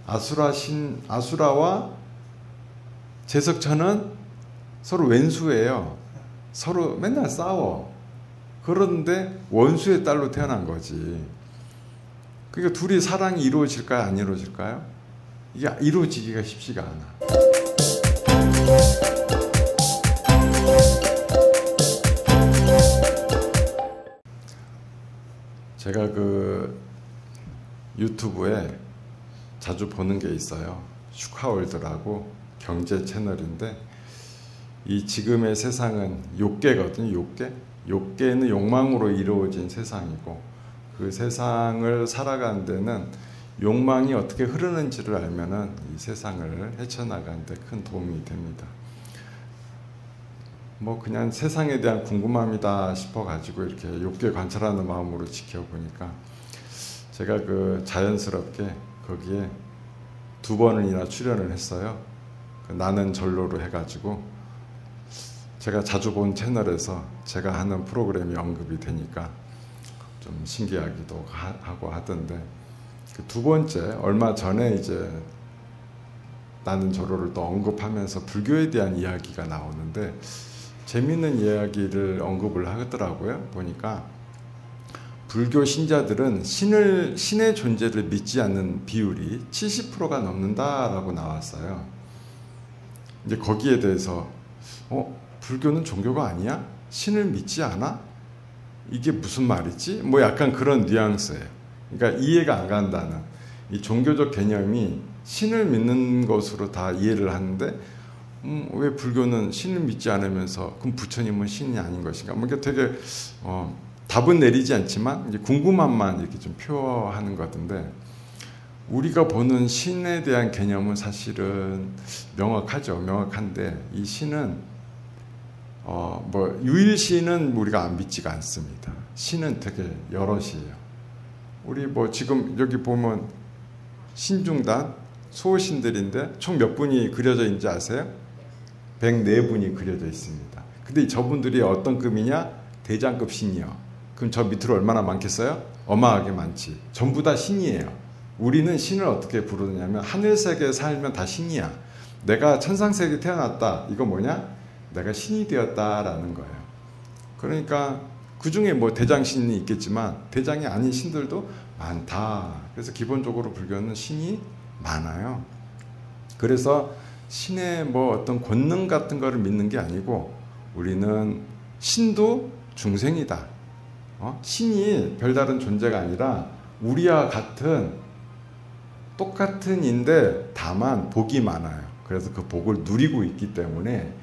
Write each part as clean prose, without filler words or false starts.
아수라와 제석천은 서로 왼수예요. 서로 맨날 싸워. 그런데 원수의 딸로 태어난 거지. 그러니까 둘이 사랑이 이루어질까요? 안 이루어질까요? 이게 이루어지기가 쉽지가 않아. 제가 그 유튜브에 자주 보는 게 있어요. 슈카월드라고 경제 채널인데, 이 지금의 세상은 욕계거든요. 욕계는 욕망으로 이루어진 세상이고, 그 세상을 살아가는 데는 욕망이 어떻게 흐르는지를 알면은 이 세상을 헤쳐나가는 데 큰 도움이 됩니다. 뭐 그냥 세상에 대한 궁금함이다 싶어 가지고 이렇게 욕계 관찰하는 마음으로 지켜보니까, 제가 그 자연스럽게 거기에 2번이나 출연을 했어요. 그 나는 절로로 해가지고, 제가 자주 본 채널에서 제가 하는 프로그램이 언급이 되니까 좀 신기하기도 하고 하던데, 그 2번째 얼마 전에 이제 나는 절로를 또 언급하면서 불교에 대한 이야기가 나오는데, 재미있는 이야기를 언급을 하더라고요. 보니까 불교 신자들은 신의 존재를 믿지 않는 비율이 70%가 넘는다라고 나왔어요. 이제 거기에 대해서 불교는 종교가 아니야? 신을 믿지 않아? 이게 무슨 말이지? 뭐 약간 그런 뉘앙스예요. 그러니까 이해가 안 간다는, 이 종교적 개념이 신을 믿는 것으로 다 이해를 하는데, 왜 불교는 신을 믿지 않으면서 그럼 부처님은 신이 아닌 것인가? 뭐 이게 되게 답은 내리지 않지만 이제 궁금함만 이렇게 좀 표하는 것 같은데, 우리가 보는 신에 대한 개념은 사실은 명확하죠. 명확한데 이 신은 뭐 유일신은 우리가 안 믿지가 않습니다. 신은 되게 여럿이에요. 우리 뭐 지금 여기 보면 신중단 소신들인데 총 몇 분이 그려져 있는지 아세요? 104분이 그려져 있습니다. 근데 저분들이 어떤 급이냐? 대장급 신이요. 그럼 저 밑으로 얼마나 많겠어요? 어마하게 많지. 전부 다 신이에요. 우리는 신을 어떻게 부르냐면, 하늘세계에 살면 다 신이야. 내가 천상세계에 태어났다. 이거 뭐냐? 내가 신이 되었다라는 거예요. 그러니까 그 중에 뭐 대장신이 있겠지만 대장이 아닌 신들도 많다. 그래서 기본적으로 불교는 신이 많아요. 그래서 신의 뭐 어떤 권능 같은 거를 믿는 게 아니고, 우리는 신도 중생이다. 신이 별다른 존재가 아니라 우리와 똑같은 인데 다만 복이 많아요. 그래서 그 복을 누리고 있기 때문에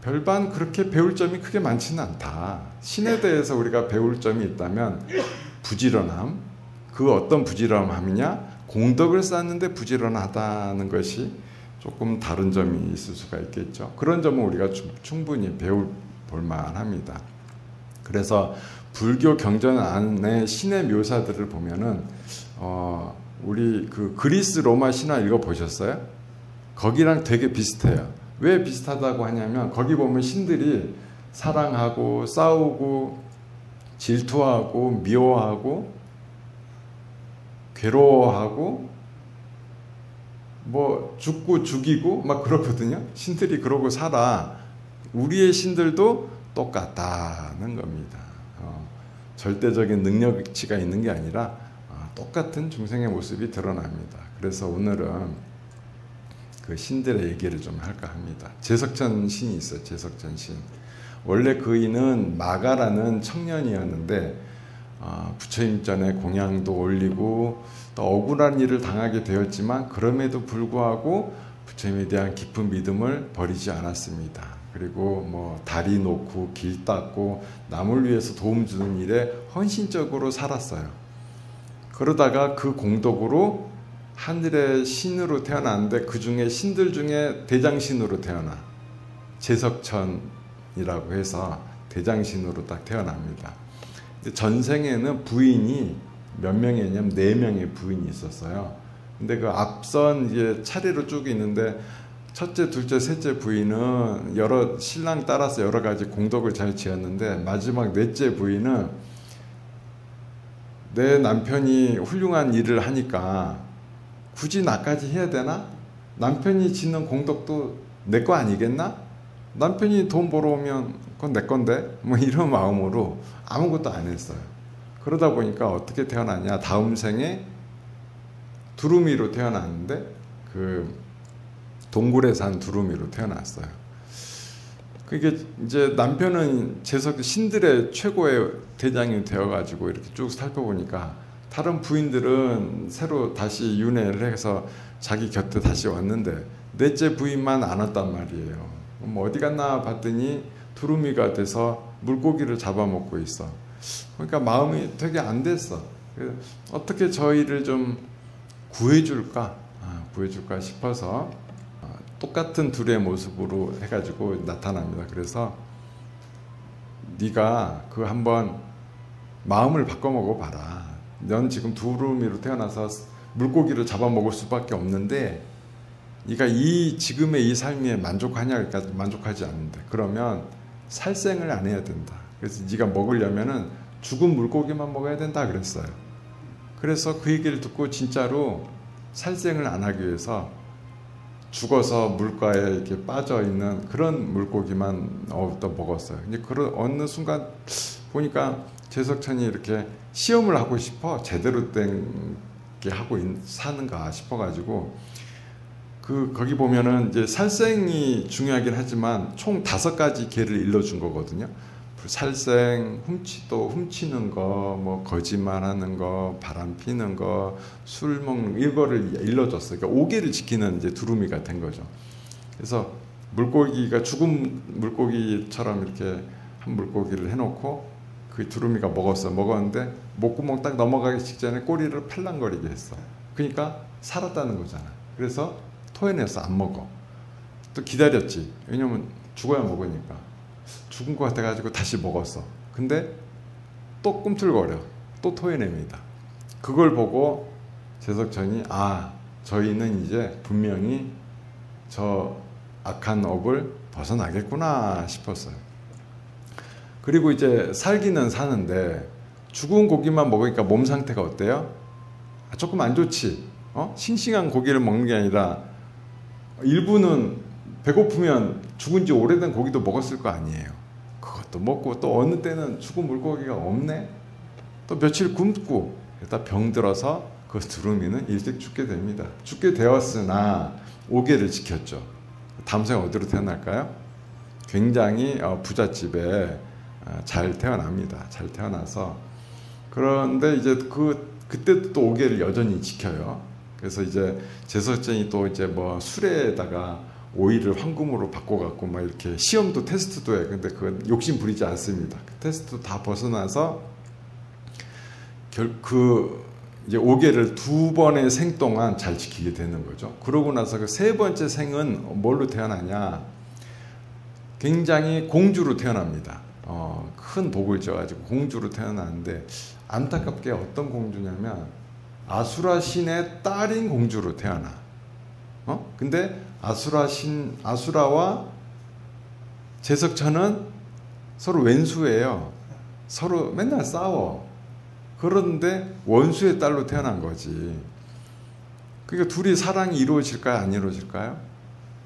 별반 그렇게 배울 점이 크게 많지는 않다. 신에 대해서 우리가 배울 점이 있다면 부지런함. 그 어떤 부지런함이냐? 공덕을 쌓는데 부지런하다는 것이 조금 다른 점이 있을 수가 있겠죠. 그런 점은 우리가 충분히 배울 만합니다. 그래서 불교 경전 안에 신의 묘사들을 보면은 우리 그 그리스 로마 신화 읽어보셨어요? 거기랑 되게 비슷해요. 왜 비슷하다고 하냐면, 거기 보면 신들이 사랑하고 싸우고 질투하고 미워하고 괴로워하고 뭐 죽고 죽이고 막 그러거든요. 신들이 그러고 살아. 우리의 신들도 똑같다는 겁니다. 절대적인 능력치가 있는 게 아니라 똑같은 중생의 모습이 드러납니다. 그래서 오늘은 그 신들의 얘기를 좀 할까 합니다. 제석천 신이 있어요. 제석천 신. 원래 그이는 마가라는 청년이었는데 부처님 전에 공양도 올리고 또 억울한 일을 당하게 되었지만, 그럼에도 불구하고 부처님에 대한 깊은 믿음을 버리지 않았습니다. 그리고 뭐 다리 놓고 길 닦고 남을 위해서 도움 주는 일에 헌신적으로 살았어요. 그러다가 그 공덕으로 하늘의 신으로 태어났는데, 그 중에 신들 중에 대장신으로 태어나 제석천이라고 해서 대장신으로 딱 태어납니다. 전생에는 부인이 몇 명이었냐면 4명의 부인이 있었어요. 근데 그 앞선 이제 차례로 쭉 있는데, 첫째, 둘째, 셋째 부인은 신랑 따라서 여러 가지 공덕을 잘 지었는데, 마지막 넷째 부인은 내 남편이 훌륭한 일을 하니까 굳이 나까지 해야 되나? 남편이 짓는 공덕도 내 거 아니겠나? 남편이 돈 벌어오면 그건 내 건데? 뭐 이런 마음으로 아무것도 안 했어요. 그러다 보니까 어떻게 태어났냐? 다음 생에 두루미로 태어났는데 그 동굴에 산 두루미로 태어났어요. 그게 이제 남편은 재석 신들의 최고의 대장이 되어가지고 이렇게 쭉 살펴보니까 다른 부인들은 새로 다시 윤회를 해서 자기 곁에 다시 왔는데 넷째 부인만 안 왔단 말이에요. 뭐 어디 갔나 봤더니 두루미가 돼서 물고기를 잡아먹고 있어. 그러니까 마음이 되게 안 됐어. 어떻게 저희를 좀 구해줄까 싶어서 똑같은 둘의 모습으로 해가지고 나타납니다. 그래서 네가 그 한번 마음을 바꿔 먹어봐라. 넌 지금 두루미로 태어나서 물고기를 잡아먹을 수밖에 없는데 네가 지금의 이 삶에 만족하냐? 그러니까 만족하지 않는데 그러면 살생을 안 해야 된다. 그래서 네가 먹으려면은 죽은 물고기만 먹어야 된다 그랬어요. 그래서 그 얘기를 듣고 진짜로 살생을 안 하기 위해서 죽어서 물가에 이렇게 빠져 있는 그런 물고기만 또 먹었어요. 근데 그런 어느 순간 보니까 재석천이 이렇게 시험을 하고 싶어 제대로 된 게 하고 사는가 싶어가지고 거기 보면은 이제 살생이 중요하긴 하지만 총 5가지 계를 일러준 거거든요. 살생, 훔치는 거, 뭐 거짓말하는 거, 바람 피는 거, 술 먹는 거, 이거를 일러줬어요. 그러니까 5개를 지키는 이제 두루미가 된 거죠. 그래서 물고기가 죽은 물고기처럼 이렇게 한 물고기를 해놓고 그 두루미가 먹었는데 목구멍 딱 넘어가기 직전에 꼬리를 팔랑거리게 했어. 그러니까 살았다는 거잖아. 그래서 토해내서 안 먹어. 또 기다렸지. 왜냐면 죽어야 먹으니까. 죽은 것 같아가지고 다시 먹었어. 근데 또 꿈틀거려. 또 토해냅니다. 그걸 보고 재석천이 저희는 이제 분명히 저 악한 업을 벗어나겠구나 싶었어요. 그리고 이제 살기는 사는데 죽은 고기만 먹으니까 몸 상태가 어때요? 조금 안 좋지. 싱싱한 고기를 먹는 게 아니라 일부는 배고프면 죽은 지 오래된 고기도 먹었을 거 아니에요. 그것도 먹고 또 어느 때는 죽은 물고기가 없네. 또 며칠 굶고 일단 병들어서 그 두루미는 일찍 죽게 됩니다. 죽게 되었으나 5개를 지켰죠. 다음 생 어디로 태어날까요? 굉장히 부잣집에 잘 태어납니다. 잘 태어나서 그런데 이제 그때도 또 5개를 여전히 지켜요. 그래서 이제 재석천이 또 이제 뭐 술에다가 오이를 황금으로 바꿔갖고 막 이렇게 시험도 테스트도 해. 근데 그건 욕심 부리지 않습니다. 그 테스트 다 벗어나서 이제 5개를 2번의 생 동안 잘 지키게 되는 거죠. 그러고 나서 그 3번째 생은 뭘로 태어나냐? 굉장히 공주로 태어납니다. 큰 복을 져가지고 공주로 태어나는데 안타깝게 어떤 공주냐면 아수라 신의 딸인 공주로 태어나. 근데 아수라와 재석천은 서로 왼수예요. 서로 맨날 싸워. 그런데 원수의 딸로 태어난 거지. 그러니까 둘이 사랑이 이루어질까요? 안 이루어질까요?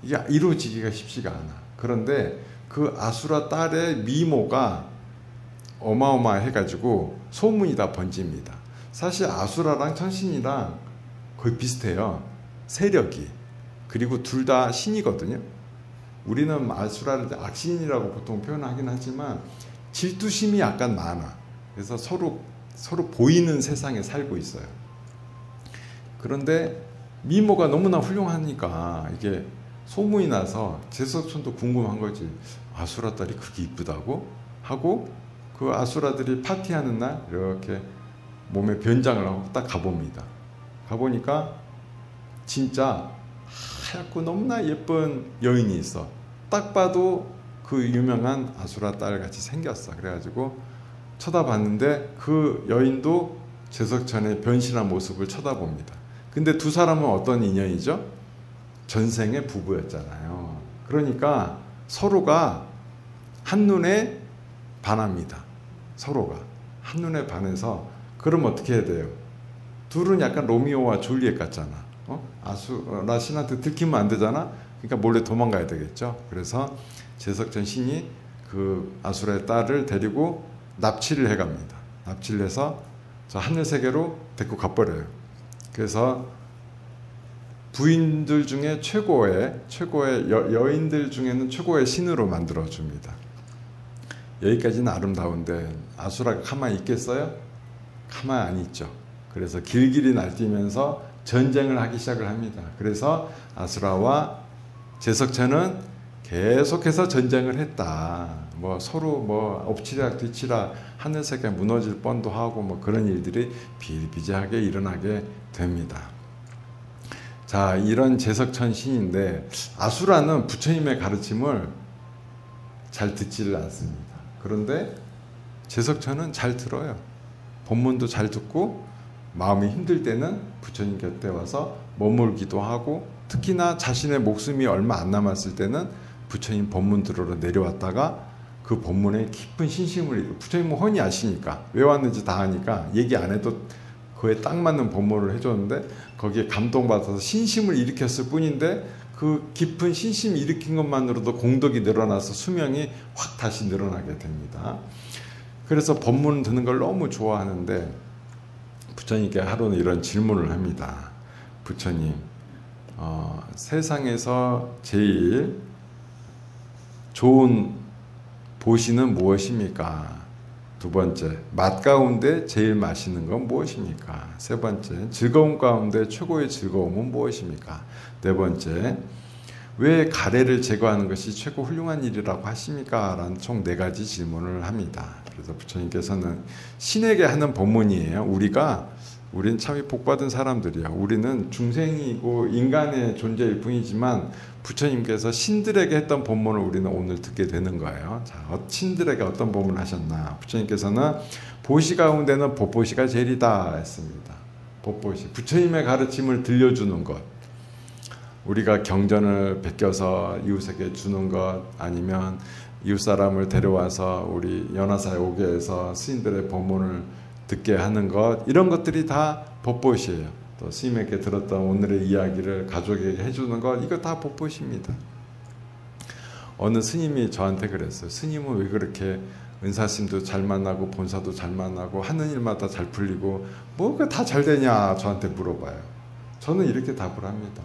이게 이루어지기가 쉽지가 않아. 그런데 그 아수라 딸의 미모가 어마어마해가지고 소문이 다 번집니다. 사실 아수라랑 천신이랑 거의 비슷해요. 세력이. 그리고 둘 다 신이거든요. 우리는 아수라를 악신이라고 보통 표현하긴 하지만 질투심이 약간 많아. 그래서 서로 보이는 세상에 살고 있어요. 그런데 미모가 너무나 훌륭하니까 이게 소문이 나서 재석천도 궁금한 거지. 아수라 딸이 그렇게 이쁘다고? 하고 그 아수라들이 파티하는 날 이렇게 몸에 변장을 하고 딱 가봅니다. 가보니까 진짜 하얗고 너무나 예쁜 여인이 있어. 딱 봐도 그 유명한 아수라 딸 같이 생겼어. 그래가지고 쳐다봤는데 그 여인도 재석천의 변신한 모습을 쳐다봅니다. 근데 두 사람은 어떤 인연이죠? 전생의 부부였잖아요. 그러니까 서로가 한눈에 반합니다. 서로가 한눈에 반해서 그럼 어떻게 해야 돼요? 둘은 약간 로미오와 줄리엣 같잖아. 아수라 신한테 들키면 안 되잖아. 그러니까 몰래 도망가야 되겠죠. 그래서 제석천 신이 그 아수라의 딸을 데리고 납치를 해갑니다. 납치를 해서 저 하늘 세계로 데리고 가버려요. 그래서 부인들 중에 최고의 여인들 중에는 최고의 신으로 만들어 줍니다. 여기까지는 아름다운데 아수라가 가만히 있겠어요? 가만히 안 있죠. 그래서 길길이 날뛰면서 전쟁을 하기 시작을 합니다. 그래서 아수라와 제석천은 계속해서 전쟁을 했다. 뭐 서로 뭐 엎치락 뒤치락 하늘세계 무너질 뻔도 하고 뭐 그런 일들이 비일비재하게 일어나게 됩니다. 자, 이런 제석천 신인데 아수라는 부처님의 가르침을 잘 듣지를 않습니다. 그런데 제석천은 잘 들어요. 법문도 잘 듣고 마음이 힘들 때는 부처님 곁에 와서 머물기도 하고, 특히나 자신의 목숨이 얼마 안 남았을 때는 부처님 법문 들으러 내려왔다가 그 법문에 깊은 신심을, 부처님은 훤히 아시니까 왜 왔는지 다 아니까 얘기 안 해도 그에 딱 맞는 법문을 해줬는데 거기에 감동받아서 신심을 일으켰을 뿐인데 그 깊은 신심 일으킨 것만으로도 공덕이 늘어나서 수명이 확 다시 늘어나게 됩니다. 그래서 법문 듣는 걸 너무 좋아하는데 부처님께 하루는 이런 질문을 합니다. 부처님, 세상에서 제일 좋은 보시는 무엇입니까? 두 번째, 맛 가운데 제일 맛있는 건 무엇입니까? 세 번째, 즐거움 가운데 최고의 즐거움은 무엇입니까? 네 번째, 왜 가래를 제거하는 것이 최고 훌륭한 일이라고 하십니까? 라는 총 4가지 질문을 합니다. 그래서 부처님께서는 신에게 하는 법문이에요. 우리는 참 복받은 사람들이야. 우리는 중생이고 인간의 존재일 뿐이지만 부처님께서 신들에게 했던 법문을 우리는 오늘 듣게 되는 거예요. 자, 신들에게 어떤 법문을 하셨나? 부처님께서는 보시 가운데는 법보시가 제일이다 했습니다. 법보시, 부처님의 가르침을 들려주는 것. 우리가 경전을 베껴서 이웃에게 주는 것, 아니면 이웃 사람을 데려와서 우리 연화사에 오게 해서 스님들의 법문을 듣게 하는 것, 이런 것들이 다 법보시예요. 또 스님에게 들었던 오늘의 이야기를 가족에게 해주는 것, 이거 다 법보시입니다. 어느 스님이 저한테 그랬어요. 스님은 왜 그렇게 은사스님도 잘 만나고 본사도 잘 만나고 하는 일마다 잘 풀리고 뭐가 다 잘 되냐 저한테 물어봐요. 저는 이렇게 답을 합니다.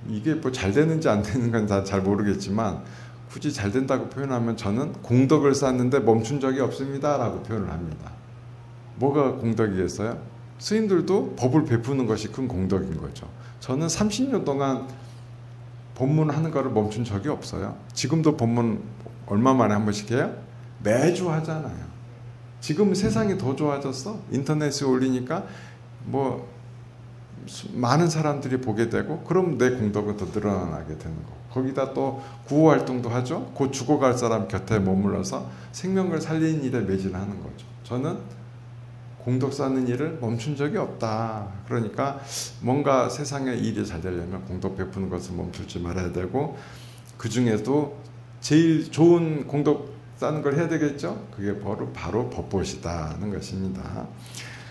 이게 뭐 잘 되는지 안 되는 건 다 잘 모르겠지만 굳이 잘 된다고 표현하면 저는 공덕을 쌓는데 멈춘 적이 없습니다 라고 표현을 합니다. 뭐가 공덕이겠어요? 스님들도 법을 베푸는 것이 큰 공덕인 거죠. 저는 30년 동안 법문하는 거를 멈춘 적이 없어요. 지금도 법문 얼마 만에 한 번씩 해요? 매주 하잖아요. 지금 세상이 더 좋아졌어. 인터넷에 올리니까 뭐 많은 사람들이 보게 되고, 그럼 내 공덕은 더 늘어나게 되는 거고, 거기다 또 구호활동도 하죠. 곧 죽어갈 사람 곁에 머물러서 생명을 살리는 일에 매진하는 거죠. 저는 공덕 쌓는 일을 멈춘 적이 없다. 그러니까 뭔가 세상의 일이 잘 되려면 공덕 베푸는 것을 멈추지 말아야 되고, 그 중에도 제일 좋은 공덕 쌓는 걸 해야 되겠죠. 그게 바로 법보시다는 것입니다.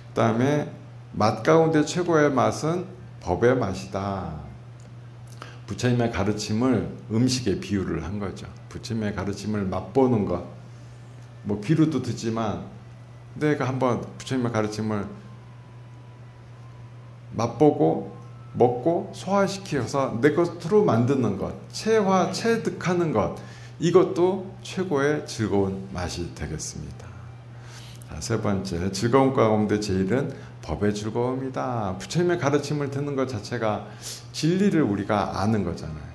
그 다음에 맛 가운데 최고의 맛은 법의 맛이다. 부처님의 가르침을 음식에 비유를 한 거죠. 부처님의 가르침을 맛보는 것, 뭐 귀로도 듣지만 내가 한번 부처님의 가르침을 맛보고 먹고 소화시켜서 내 것으로 만드는 것, 체득하는 것, 이것도 최고의 즐거운 맛이 되겠습니다. 자, 세 번째, 즐거움 가운데 제일은 법의 즐거움이다. 부처님의 가르침을 듣는 것 자체가 진리를 우리가 아는 거잖아요.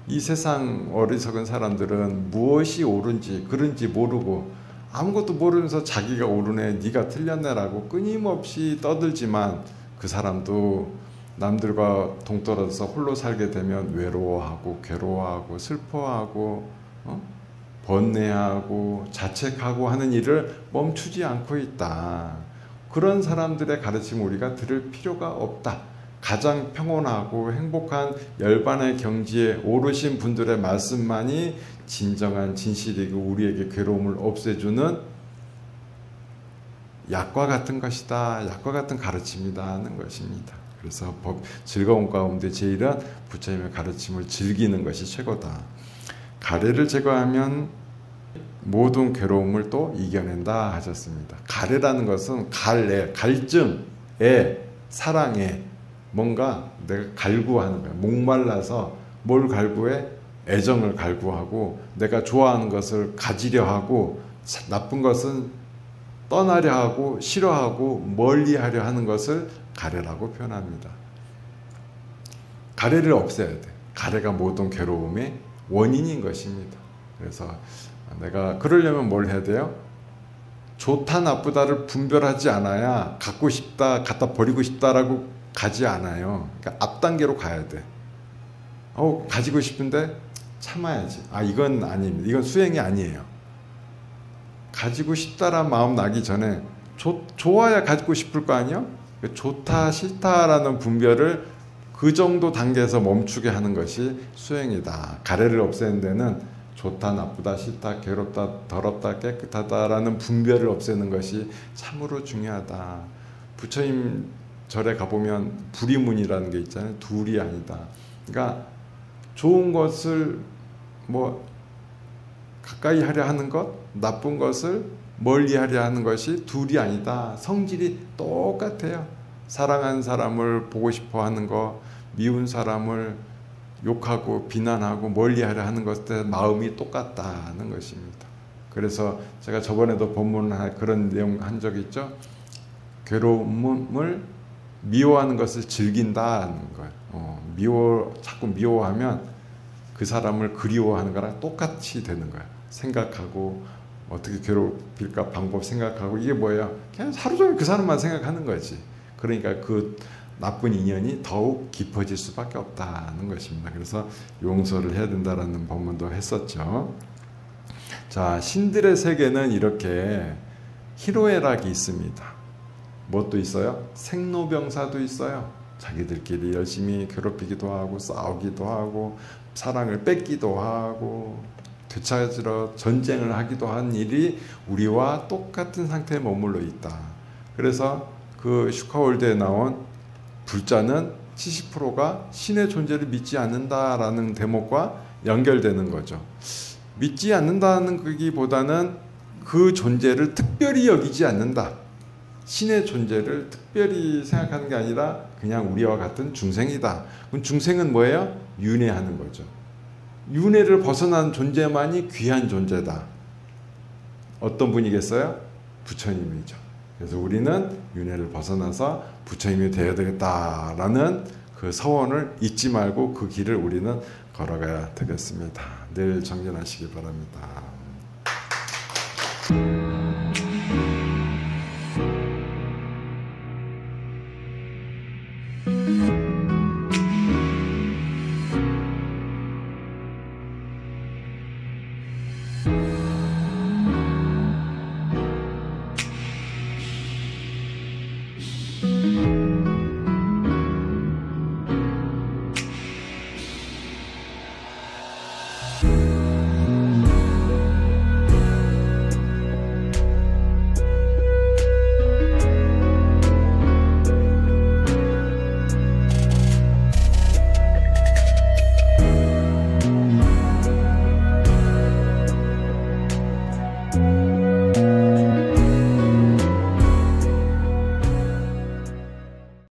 이 세상 어리석은 사람들은 무엇이 옳은지 그른지 모르고 아무것도 모르면서 자기가 옳으네, 네가 틀렸네라고 끊임없이 떠들지만 그 사람도 남들과 동떨어져서 홀로 살게 되면 외로워하고 괴로워하고 슬퍼하고 번뇌하고 자책하고 하는 일을 멈추지 않고 있다. 그런 사람들의 가르침을 우리가 들을 필요가 없다. 가장 평온하고 행복한 열반의 경지에 오르신 분들의 말씀만이 진정한 진실이고 우리에게 괴로움을 없애주는 약과 같은 것이다. 약과 같은 가르침이다 하는 것입니다. 그래서 즐거운 가운데 제일은 부처님의 가르침을 즐기는 것이 최고다. 가래를 제거하면 모든 괴로움을 또 이겨낸다 하셨습니다. 가래라는 것은 갈증에, 사랑에 뭔가 내가 갈구하는 거야. 목말라서 뭘 갈구해? 애정을 갈구하고 내가 좋아하는 것을 가지려 하고 나쁜 것은 떠나려 하고 싫어하고 멀리하려 하는 것을 가래라고 표현합니다. 가래를 없애야 돼. 가래가 모든 괴로움의 원인인 것입니다. 그래서 내가 그러려면 뭘 해야 돼요? 좋다 나쁘다를 분별하지 않아야 갖고 싶다 갖다 버리고 싶다라고 가지 않아요. 그러니까 앞단계로 가야 돼. 가지고 싶은데 참아야지. 이건 아닙니다. 이건 수행이 아니에요. 가지고 싶다라는 마음 나기 전에 좋아야 가지고 싶을 거 아니에요? 좋다 싫다라는 분별을 그 정도 단계에서 멈추게 하는 것이 수행이다. 가래를 없애는 데는 좋다 나쁘다 싫다 괴롭다 더럽다 깨끗하다라는 분별을 없애는 것이 참으로 중요하다. 부처님 절에 가보면 불이문이라는 게 있잖아요. 둘이 아니다. 그러니까 좋은 것을 가까이 하려 하는 것, 나쁜 것을 멀리 하려 하는 것이 둘이 아니다. 성질이 똑같아요. 사랑하는 사람을 보고 싶어 하는 것, 미운 사람을 욕하고 비난하고 멀리 하려 하는 것들 마음이 똑같다는 것입니다. 그래서 제가 저번에도 본문에 그런 내용 한 적이 있죠. 괴로움을 미워하는 것을 즐긴다는 거예요. 자꾸 미워하면 그 사람을 그리워하는 거랑 똑같이 되는 거예요. 생각하고 어떻게 괴롭힐까 방법 생각하고 이게 뭐예요? 그냥 하루 종일 그 사람만 생각하는 거지. 그러니까 그 나쁜 인연이 더욱 깊어질 수밖에 없다는 것입니다. 그래서 용서를 해야 된다라는 법문도 했었죠. 자, 신들의 세계는 이렇게 희로애락이 있습니다. 뭣도 있어요? 생로병사도 있어요. 자기들끼리 열심히 괴롭히기도 하고 싸우기도 하고 사랑을 뺏기도 하고 되찾으러 전쟁을 하기도 한 일이 우리와 똑같은 상태에 머물러 있다. 그래서 그 슈카월드에 나온 불자는 70%가 신의 존재를 믿지 않는다라는 대목과 연결되는 거죠. 믿지 않는다는 거기보다는 그 존재를 특별히 여기지 않는다. 신의 존재를 특별히 생각하는 게 아니라 그냥 우리와 같은 중생이다. 그럼 중생은 뭐예요? 윤회하는 거죠. 윤회를 벗어난 존재만이 귀한 존재다. 어떤 분이겠어요? 부처님이죠. 그래서 우리는 윤회를 벗어나서 부처님이 되어야 되겠다라는 그 서원을 잊지 말고 그 길을 우리는 걸어가야 되겠습니다. 늘 정진하시기 바랍니다.